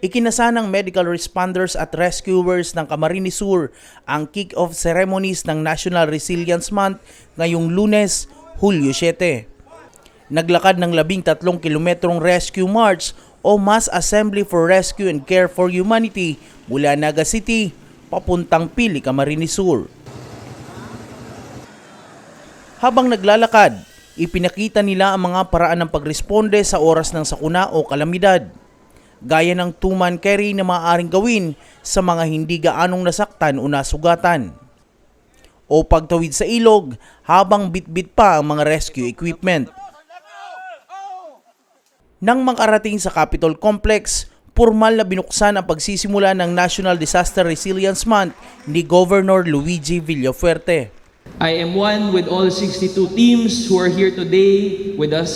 Ikinasa ng medical responders at rescuers ng Camarines Sur ang kick-off ceremonies ng National Resilience Month ngayong Lunes, Hulyo 7. Naglakad ng 13 kilometrong rescue march o Mass Assembly for Rescue and Care for Humanity mula Naga City papuntang Pili, Camarines Sur. Habang naglalakad, ipinakita nila ang mga paraan ng pagresponde sa oras ng sakuna o kalamidad, gaya ng two-man carry na maaaring gawin sa mga hindi gaanong nasaktan o nasugatan, o pagtawid sa ilog habang bitbit pa ang mga rescue equipment. Nang makarating sa Capitol Complex, formal na binuksan ang pagsisimula ng National Disaster Resilience Month ni Governor Luigi Villafuerte. I am one with all 62 teams who are here today with us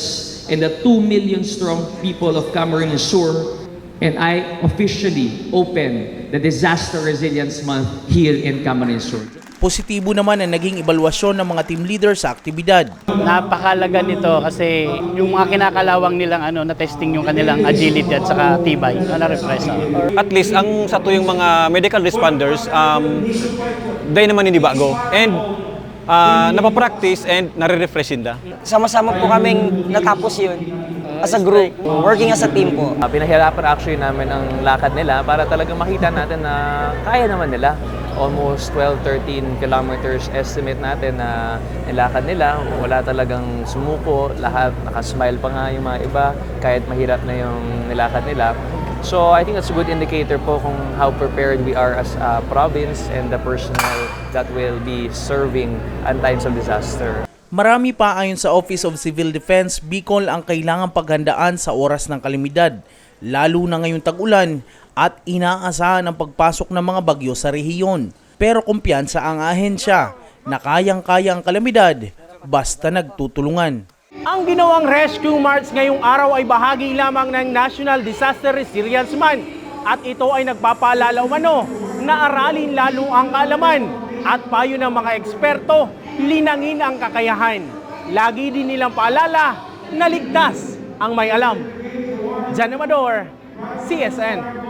and the 2 million strong people of Camarines Sur, and I officially open the Disaster Resilience Month here in Camarines Sur. Positibo naman ang naging ebalwasyon ng mga team leader sa aktibidad. Napakalaga nito kasi yung mga kinakalawang nilang na-testing yung kanilang agility at saka tibay, na-refresh. At least ang sa tuyong mga medical responders, day naman hindi bago. And napapractice and nare-refresh da. Sama-sama po kaming natapos yun as a group, working as a team po. Pinahirapan actually namin ang lakad nila para talagang makita natin na kaya naman nila. Almost 12-13 kilometers estimate natin na nilakad nila. Wala talagang sumuko, lahat nakasmile pa nga yung mga iba kahit mahirap na yung nilakad nila. So I think that's a good indicator po kung how prepared we are as a province and the personnel that will be serving at times of disaster. Marami pa ayon sa Office of Civil Defense, Bicol ang kailangang paghandaan sa oras ng kalamidad, lalo na ngayong tag-ulan at inaasahan ang pagpasok ng mga bagyo sa rehiyon. Pero kumpiyansa ang ahensya na kayang-kaya ang kalamidad basta nagtutulungan. Ang ginawang Rescue March ngayong araw ay bahagi lamang ng National Disaster Resilience Month at ito ay nagpapaalala umano na aralin lalo ang kaalaman at payo ng mga eksperto, linangin ang kakayahan. Lagi din nilang paalala na ligtas ang may alam. Jan Amador, CSN.